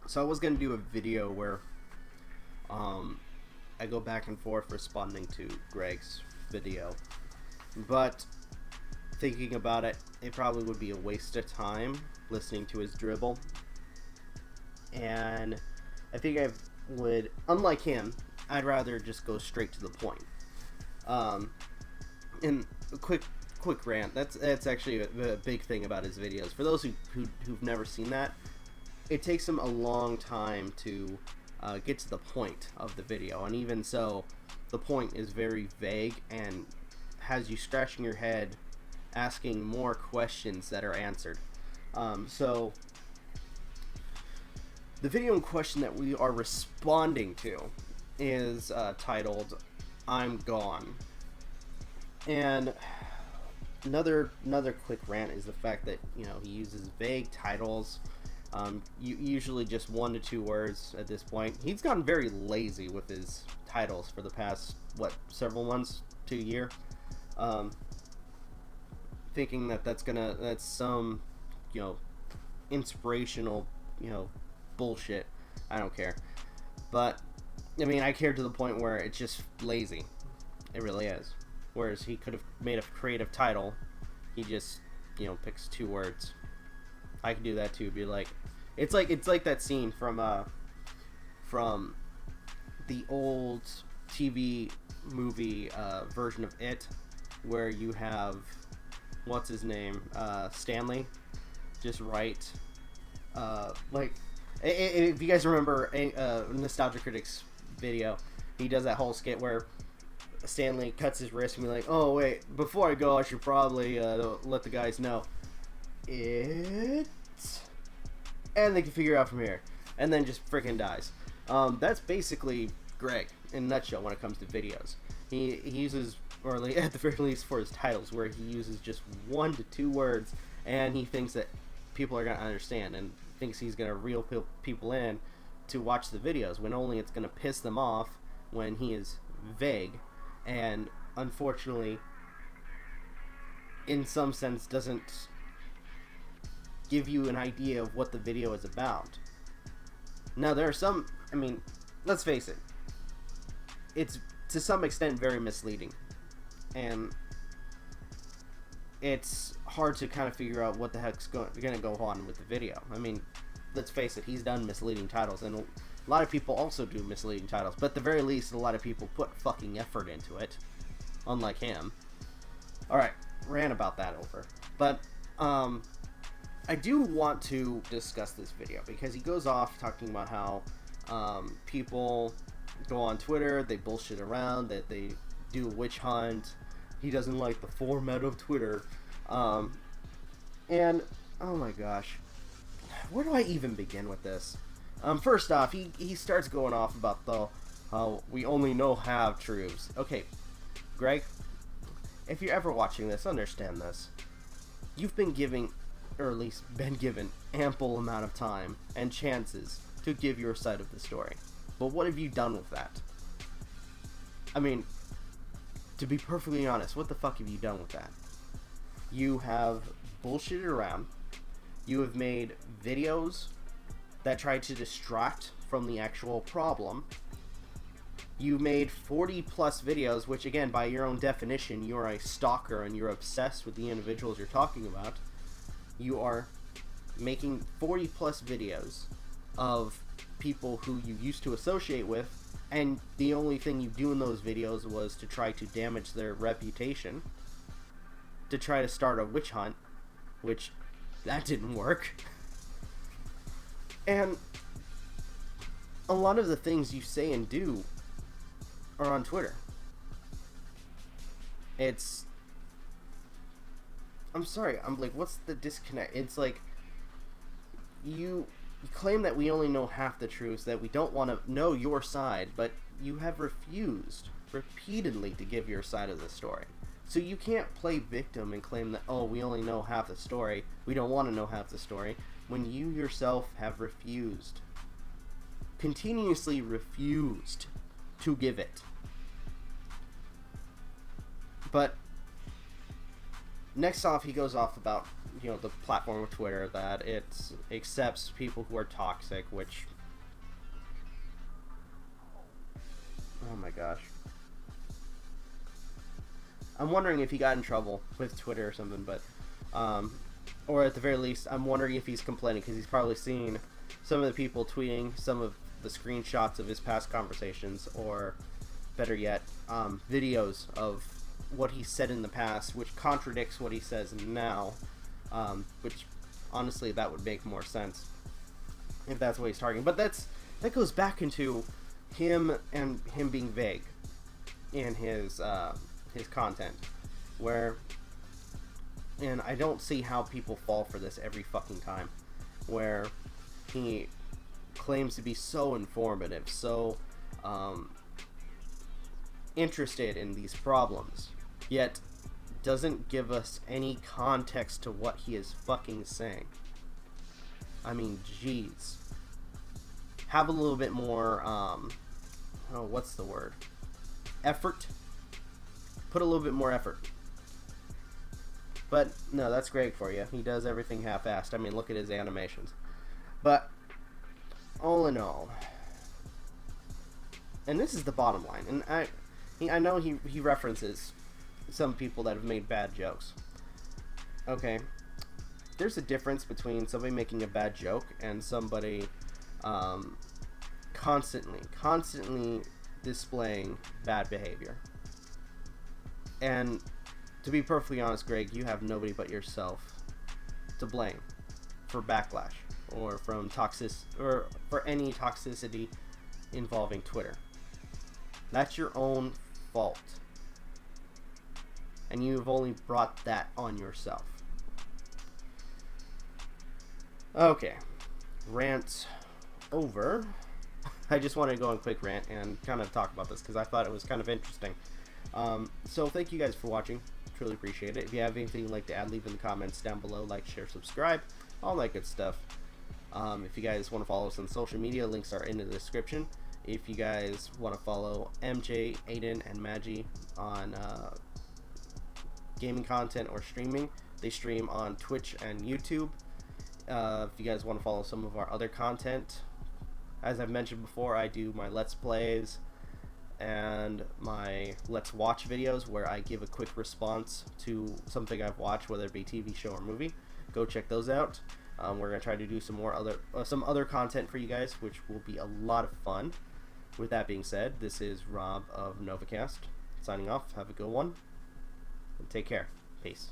So I was going to do a video where I go back and forth responding to Greg's video. But thinking about it, it probably would be a waste of time listening to his dribble. And I think I would, unlike him, I'd rather just go straight to the point. And a quick rant. That's actually a big thing about his videos. For those who've never seen that, it takes him a long time to get to the point of the video, and even so, the point is very vague and has you scratching your head, asking more questions that are answered. So the video in question that we are responding to is titled "I'm Gone," and another quick rant is the fact that he uses vague titles. Usually just 1 to 2 words at this point. He's gotten very lazy with his titles for the past, several months to a year. Thinking that that's some, inspirational, bullshit. I don't care. But, I mean, I care to the point where it's just lazy. It really is. Whereas he could have made a creative title. He just, picks 2 words. I could do that too. Be like, it's like that scene from the old TV movie version of It, where you have what's his name, Stanley, just write if you guys remember a Nostalgia Critics video, he does that whole skit where Stanley cuts his wrist and be like, oh wait, before I go I should probably let the guys know it, and they can figure it out from here, and then just freaking dies. That's basically Greg in a nutshell when it comes to videos. He uses, or at the very least for his titles, where he uses just 1 to 2 words, and he thinks that people are going to understand, and thinks he's going to reel people in to watch the videos, when only it's going to piss them off when he is vague, and unfortunately, in some sense, doesn't give you an idea of what the video is about. Now, there are some, let's face it, it's to some extent very misleading, and it's hard to kind of figure out what the heck's going to go on with the video. Let's face it, he's done misleading titles, and a lot of people also do misleading titles, but at the very least, a lot of people put fucking effort into it, unlike him. Alright, ran about that over. But, I do want to discuss this video, because he goes off talking about how people go on Twitter, they bullshit around, that they do a witch hunt, he doesn't like the format of Twitter, and, oh my gosh, where do I even begin with this? First off, he starts going off about how we only know half-truths. Okay, Greg, if you're ever watching this, understand this. You've been giving, or at least been given, ample amount of time and chances to give your side of the story. But what have you done with that? To be perfectly honest, what the fuck have you done with that? You have bullshitted around. You have made videos that try to distract from the actual problem. You made 40 plus videos, which again, by your own definition, you're a stalker and you're obsessed with the individuals you're talking about. You are making 40 plus videos of people who you used to associate with, and the only thing you do in those videos was to try to damage their reputation, to try to start a witch hunt, which that didn't work. And a lot of the things you say and do are on Twitter. I'm sorry, what's the disconnect? It's like, you claim that we only know half the truth, that we don't want to know your side, but you have refused repeatedly to give your side of the story. So you can't play victim and claim that, oh, we only know half the story, we don't want to know half the story, when you yourself have refused, continuously refused to give it. But next off, he goes off about, the platform of Twitter, that it accepts people who are toxic, which my gosh. I'm wondering if he got in trouble with Twitter or something, but, or at the very least, I'm wondering if he's complaining, because he's probably seen some of the people tweeting some of the screenshots of his past conversations, or better yet, videos of what he said in the past, which contradicts what he says now, which honestly that would make more sense if that's what he's targeting. But that goes back into him being vague in his content, and I don't see how people fall for this every fucking time, where he claims to be so informative, so interested in these problems, yet doesn't give us any context to what he is fucking saying. I mean, jeez. Have a little bit more, what's the word? Effort? Put a little bit more effort. But, no, that's great for you. He does everything half-assed. I mean, look at his animations. But, all in all, and this is the bottom line, and I know he references some people that have made bad jokes. Okay, there's a difference between somebody making a bad joke and somebody constantly displaying bad behavior. And to be perfectly honest, Greg, you have nobody but yourself to blame for backlash or from or for any toxicity involving Twitter. That's your own fault. And you've only brought that on yourself. Okay. Rant over. I just wanted to go on a quick rant and kind of talk about this because I thought it was kind of interesting. So thank you guys for watching. Truly appreciate it. If you have anything you'd like to add, leave in the comments down below. Like, share, subscribe. All that good stuff. If you guys want to follow us on social media, links are in the description. If you guys want to follow MJ, Aden, and Magi on gaming content or streaming, they stream on Twitch and YouTube. If you guys want to follow some of our other content, as I've mentioned before, I do my Let's Plays and my Let's Watch videos where I give a quick response to something I've watched, whether it be TV show or movie. Go check those out. We're going to try to do some other content for you guys, which will be a lot of fun. With that being said, this is Rob of Novakast, signing off. Have a good one, and take care. Peace.